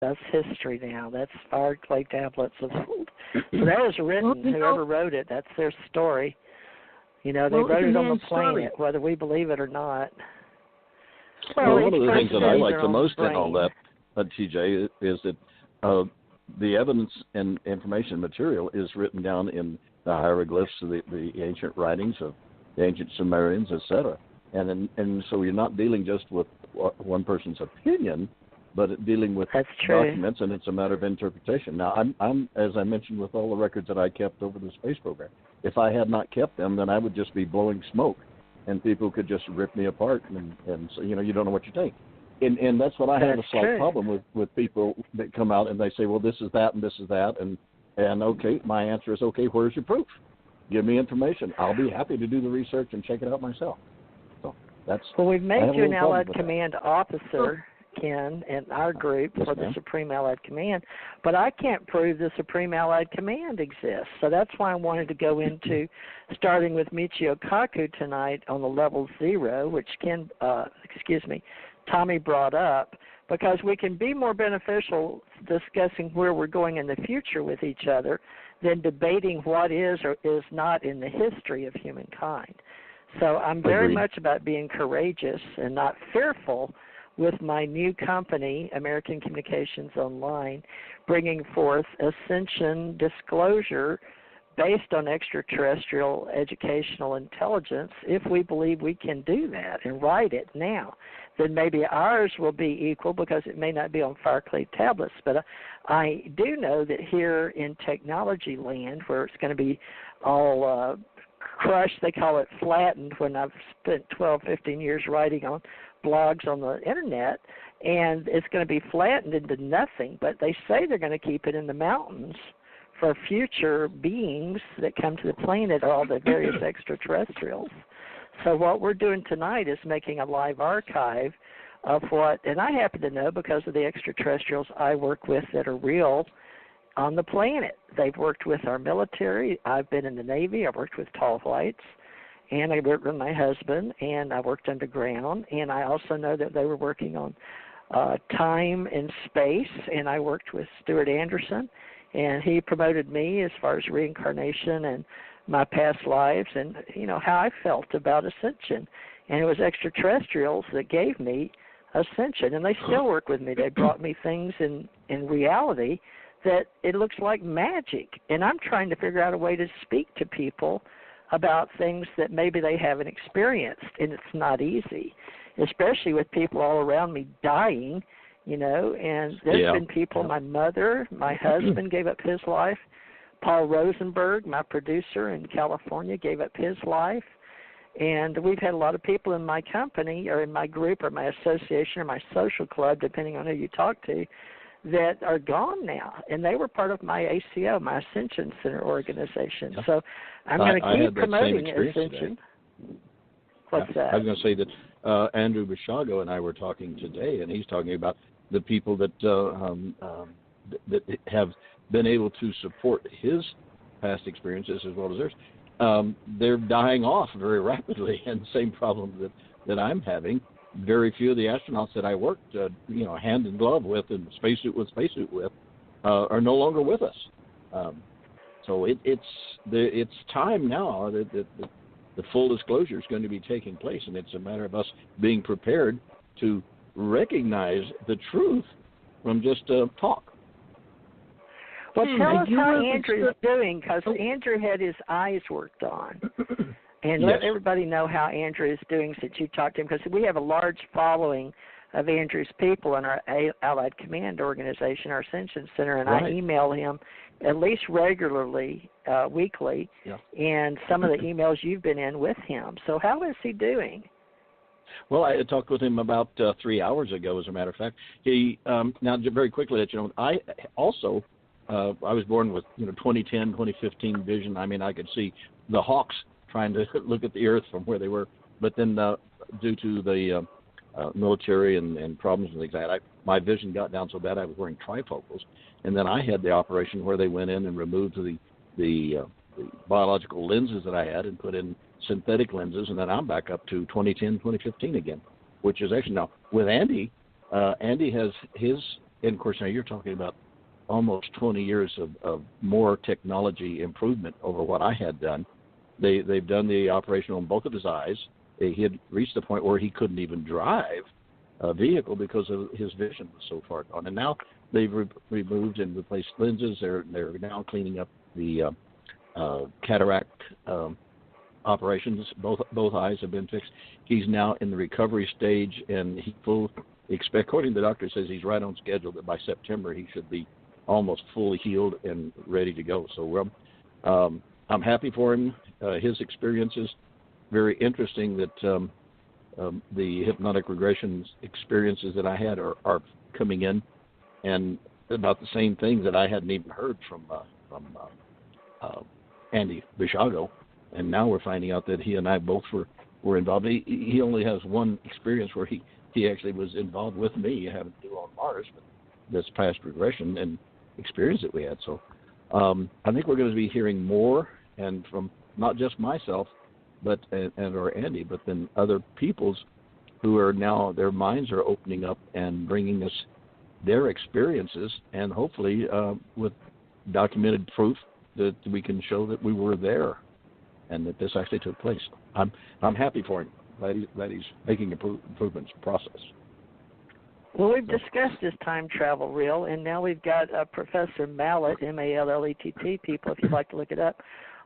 That's history now. That's fired clay tablets of old. So that was written. Whoever wrote it, that's their story. They wrote it on the planet, whether we believe it or not. Well, one of the things that I like the most in all that, TJ, is that the evidence and information material is written down in the hieroglyphs of the ancient writings of the ancient Sumerians, etc. And so you're not dealing just with one person's opinion, but dealing with documents, and it's a matter of interpretation. Now, I'm as I mentioned, with all the records that I kept over the space program, if I had not kept them, then I would just be blowing smoke, and people could just rip me apart, and so, you don't know what you think. And that's what I have a slight problem with people that come out and they say, well, this is that and this is that, and okay, my answer is, okay, where's your proof? Give me information. I'll be happy to do the research and check it out myself. So that's we've made you an Allied Command officer, Ken, in our group for the Supreme Allied Command, but I can't prove the Supreme Allied Command exists. So that's why I wanted to go into starting with Michio Kaku tonight on the level 0, which Tommy brought up, because we can be more beneficial discussing where we're going in the future with each other than debating what is or is not in the history of humankind. So I'm very much about being courageous and not fearful with my new company, American Communications Online, bringing forth Ascension disclosure based on extraterrestrial educational intelligence. If we believe we can do that and write it now, then maybe ours will be equal, because it may not be on fire clay tablets. But I do know that here in technology land, where it's going to be all crushed, they call it flattened, when I've spent 12, 15 years writing on blogs on the internet, and it's going to be flattened into nothing. But they say they're going to keep it in the mountains for future beings that come to the planet, all the various extraterrestrials. So what we're doing tonight is making a live archive of what, and I happen to know because of the extraterrestrials I work with that are real on the planet. They've worked with our military. I've been in the Navy. I've worked with tall whites, and I worked with my husband, and I worked underground, and I also know that they were working on time and space, and I worked with Stuart Anderson, and he promoted me as far as reincarnation and my past lives, and how I felt about ascension. And it was extraterrestrials that gave me ascension, and they still work with me. They brought me things in reality that it looks like magic, and I'm trying to figure out a way to speak to people about things that maybe they haven't experienced, and it's not easy, especially with people all around me dying, and there's been people, my mother, my husband gave up his life. Paul Rosenberg, my producer in California, gave up his life. And we've had a lot of people in my company or in my group or my association or my social club, depending on who you talk to, that are gone now. And they were part of my ACO, my Ascension Center organization. Yeah. So I'm going to keep promoting Ascension. What's that? I was going to say that Andrew Basiago and I were talking today, and he's talking about the people that that have been able to support his past experiences as well as theirs. They're dying off very rapidly, and the same problem that I'm having. Very few of the astronauts that I worked, hand in glove with and spacesuit with, are no longer with us. So it's time now that the full disclosure is going to be taking place, and it's a matter of us being prepared to recognize the truth from just talk. Well, tell us how Andrew's doing, because Andrew had his eyes worked on. And let everybody know how Andrew is doing since you talked to him, because we have a large following of Andrew's people in our Allied Command organization, our Ascension Center, and I email him at least regularly, weekly, and some of the emails you've been in with him. So how is he doing? Well, I talked with him about 3 hours ago, as a matter of fact. He now, very quickly, let you know, I also... I was born with 2010, 2015 vision. I mean, I could see the hawks trying to look at the Earth from where they were. But then due to the military and problems and things like that, my vision got down so bad I was wearing trifocals. And then I had the operation where they went in and removed the biological lenses that I had and put in synthetic lenses. And then I'm back up to 2010, 2015 again, which is actually now with Andy. Andy has his and of course now you're talking about almost 20 years of more technology improvement over what I had done. They've done the operation on both of his eyes. He had reached the point where he couldn't even drive a vehicle because of his vision was so far gone. And now they've removed and replaced lenses. They're now cleaning up the cataract operations. Both eyes have been fixed. He's now in the recovery stage, and according to the doctor, says he's right on schedule that by September he should be almost fully healed and ready to go. So I'm happy for him. His experiences, very interesting that the hypnotic regression experiences that I had are coming in, and about the same things that I hadn't even heard from Andy Basiago, and now we're finding out that he and I both were involved. He only has one experience where he actually was involved with me, having to do on Mars, but this past regression and experience that we had. So I think we're going to be hearing more, and from not just myself, but or Andy, but then other people's who are now, their minds are opening up and bringing us their experiences, and hopefully with documented proof that we can show that we were there and that this actually took place. I'm happy for him that he's making improvements process. Well, we've discussed this time travel reel, and now we've got Professor Mallet, M-A-L-L-E-T-T, people, if you'd like to look it up,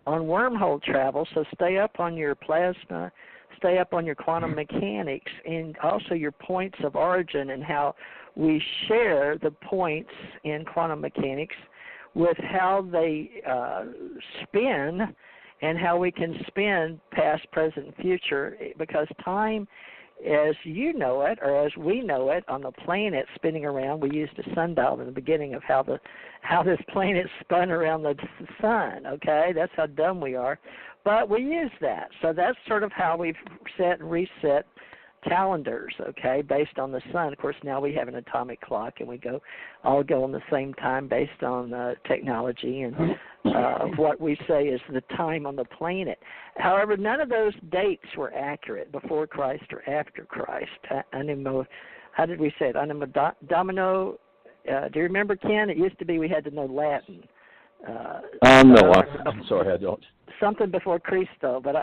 on wormhole travel. So stay up on your plasma, stay up on your quantum mechanics, and also your points of origin and how we share the points in quantum mechanics with how they spin and how we can spin past, present, and future, because time, as you know it, or as we know it, on the planet spinning around, we used a sundial in the beginning of how this planet spun around the sun, okay? That's how dumb we are. But we use that. So that's sort of how we've set and reset calendars, okay, based on the sun. Of course, now we have an atomic clock, and we all go on the same time based on technology and what we say is the time on the planet. However, none of those dates were accurate, before Christ or after Christ. How did we say it? Anima Domino. Do you remember, Ken? It used to be we had to know Latin. No, I'm sorry, I don't. Something before Christo, but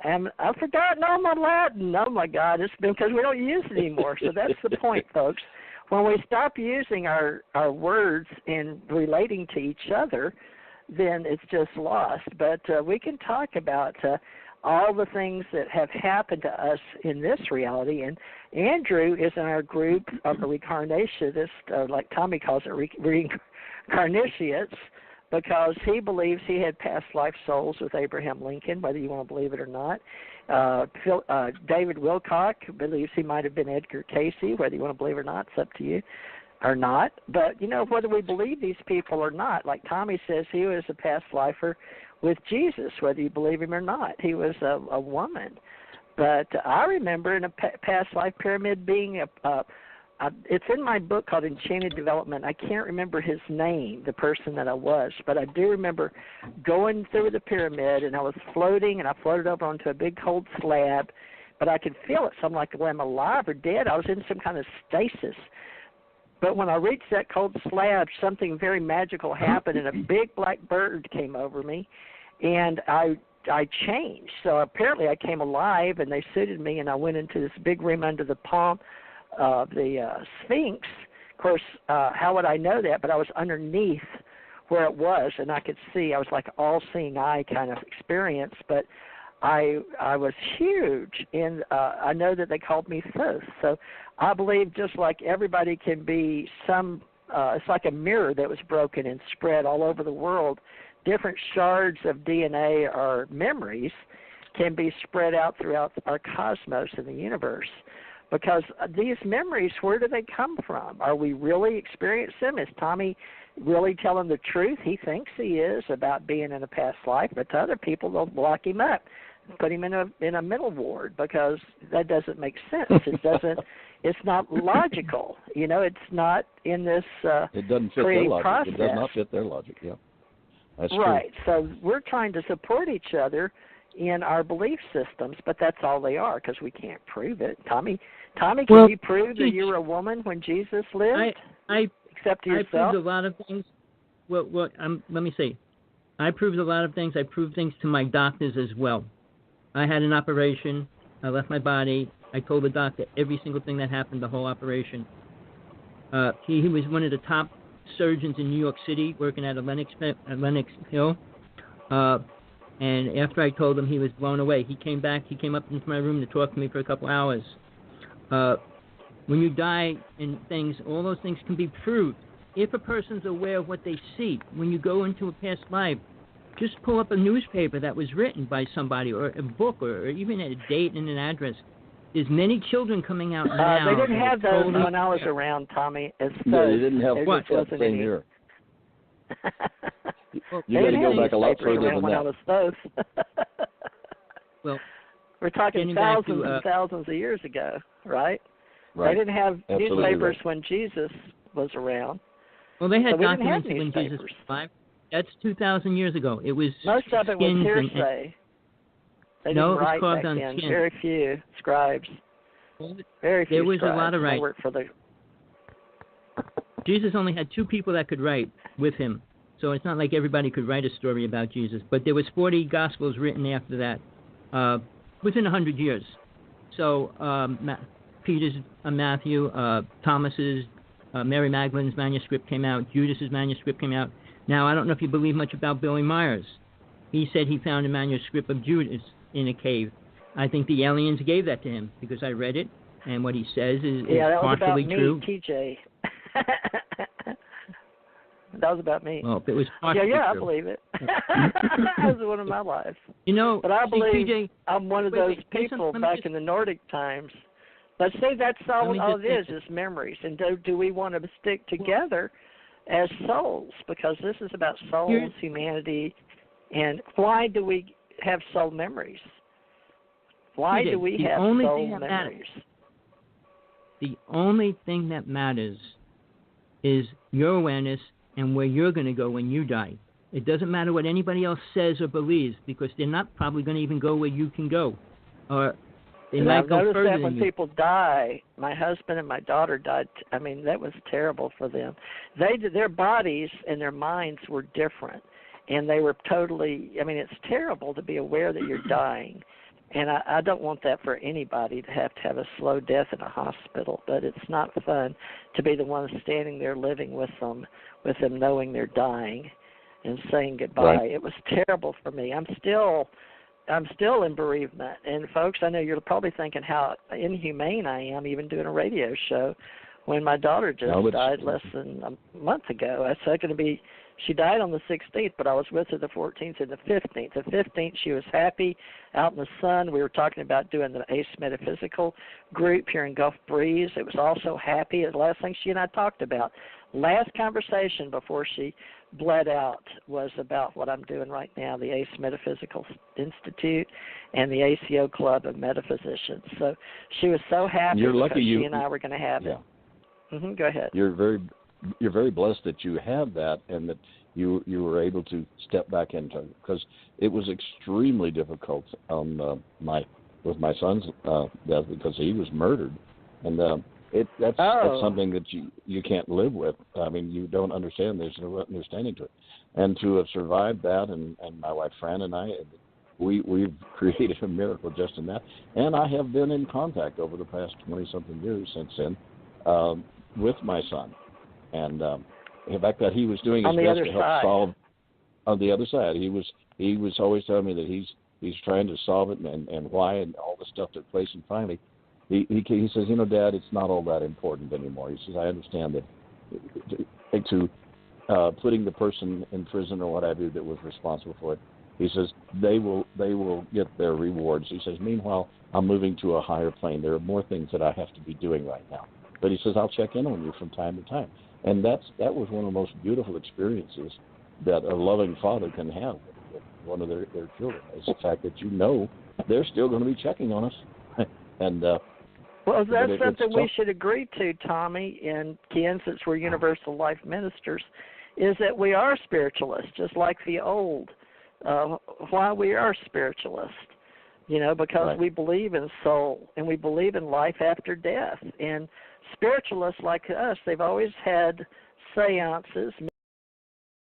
I've forgotten all my Latin. Oh, my God, it's because we don't use it anymore. So that's the point, folks. When we stop using our words in relating to each other, then it's just lost. But we can talk about all the things that have happened to us in this reality. And Andrew is in our group of the reincarnationists, like Tommy calls it, reincarnationists, because he believes he had past life souls with Abraham Lincoln, whether you want to believe it or not. David Wilcock believes he might have been Edgar Casey, whether you want to believe it or not, it's up to you, or not. But, whether we believe these people or not, like Tommy says, he was a past lifer with Jesus, whether you believe him or not. He was a woman. But I remember in a past life pyramid being it's in my book called Enchanted Development. I can't remember his name, the person that I was, but I do remember going through the pyramid, and I was floating, and I floated over onto a big cold slab, but I could feel it. So I'm like, well, am I alive or dead? I was in some kind of stasis. But when I reached that cold slab, something very magical happened, and a big black bird came over me, and I changed. So apparently I came alive, and they suited me, and I went into this big room under the palm of the Sphinx. Of course, how would I know that? But I was underneath where it was, and I could see. I was like all-seeing eye kind of experience, but I was huge, and I know that they called me Thoth. So I believe just like everybody can be it's like a mirror that was broken and spread all over the world. Different shards of DNA or memories can be spread out throughout our cosmos and the universe. Because these memories, where do they come from? Are we really experiencing them? Is Tommy really telling the truth? He thinks he is about being in a past life, but to other people, they'll lock him up, put him in a mental ward, because that doesn't make sense. It's not logical. It's not in this it doesn't fit their logic. process. It does not fit their logic, yeah. That's right. True. So we're trying to support each other in our belief systems, but that's all they are, because we can't prove it. Tommy, can you prove that you were a woman when Jesus lived? except to yourself? I proved a lot of things. Let me say, I proved a lot of things. I proved things to my doctors as well. I had an operation. I left my body. I told the doctor every single thing that happened, the whole operation. He was one of the top surgeons in New York City, working at Lenox Hill. And after I told him, he was blown away. He came back. He came up into my room to talk to me for a couple hours. When you die and things, all those things can be proved. If a person's aware of what they see, when you go into a past life, just pull up a newspaper that was written by somebody, or a book, or even a date and an address. There's many children coming out now. They didn't have those when I was around, Tommy. No, they didn't have what? Same here. You got to go back a lot further than when that. I was those. Well, we're talking thousands and thousands of years ago, right? They didn't have newspapers when Jesus was around. Well, they had documents when Jesus was alive. That's 2,000 years ago. It was most of it was hearsay. They didn't write back then. Skin. Very few scribes. Very few. There was scribes. A lot of writing. Jesus only had 2 people that could write with him, so it's not like everybody could write a story about Jesus. But there was 40 Gospels written after that, within 100 years. So Peter's, Matthew, Thomas's, Mary Magdalene's manuscript came out. Judas's manuscript came out. Now, I don't know if you believe much about Billy Myers. He said he found a manuscript of Judas in a cave. I think the aliens gave that to him because I read it, and what he says is partially true. Yeah, that was about me, TJ. That was about me. Well, if it was partially true. I believe it. That was one of my lives. You know, but I believe TJ, I'm one of those people back in the Nordic times. Let's say that's all it is memories. And do we want to stick together as souls? Because this is about souls, humanity, and why do we have soul memories? Why do we have soul memories? The only thing that matters is your awareness and where you're going to go when you die. It doesn't matter what anybody else says or believes, because they're not probably going to even go where you can go. Or they might go further than you. I've noticed that when people die, my husband and my daughter died. I mean, that was terrible for them. Their bodies and their minds were different, and they were totally, I mean, it's terrible to be aware that you're dying. And I don't want that for anybody, to have a slow death in a hospital. But it's not fun to be the one standing there living with them knowing they're dying and saying goodbye. Right. It was terrible for me. I'm still in bereavement. And folks, I know you're probably thinking how inhumane I am, even doing a radio show when my daughter just died less than a month ago. She died on the 16th, but I was with her the 14th and the 15th. The 15th, she was happy out in the sun. We were talking about doing the ACE Metaphysical group here in Gulf Breeze. It was also happy. The last thing she and I talked about, last conversation before she bled out, was about what I'm doing right now, the ACE Metaphysical Institute and the ACO Club of Metaphysicians. So she was so happy because she and I were going to have it. Go ahead. You're very blessed that you have that, and that you were able to step back into it, because it was extremely difficult with my son's death, because he was murdered, and that's something that you can't live with. I mean, you don't understand. There's no understanding to it, and to have survived that, and my wife Fran and I, we've created a miracle just in that. And I have been in contact over the past 20-something years since then with my son. And the fact that he was doing his best to help solve on the other side. He was always telling me that he's trying to solve it and why and all the stuff took place. And finally, he says, Dad, it's not all that important anymore. He says, I understand that to putting the person in prison or what have you that was responsible for it. He says they will get their rewards. He says, meanwhile, I'm moving to a higher plane. There are more things that I have to be doing right now. But he says, I'll check in on you from time to time. And that was one of the most beautiful experiences that a loving father can have with one of their children, is the fact that they're still going to be checking on us. And well, that's something we should agree to, Tommy and Ken, since we're Universal Life Ministers, is that we are spiritualists, just like the old. Why we are spiritualists, because we believe in soul and we believe in life after death. And spiritualists like us, they've always had seances,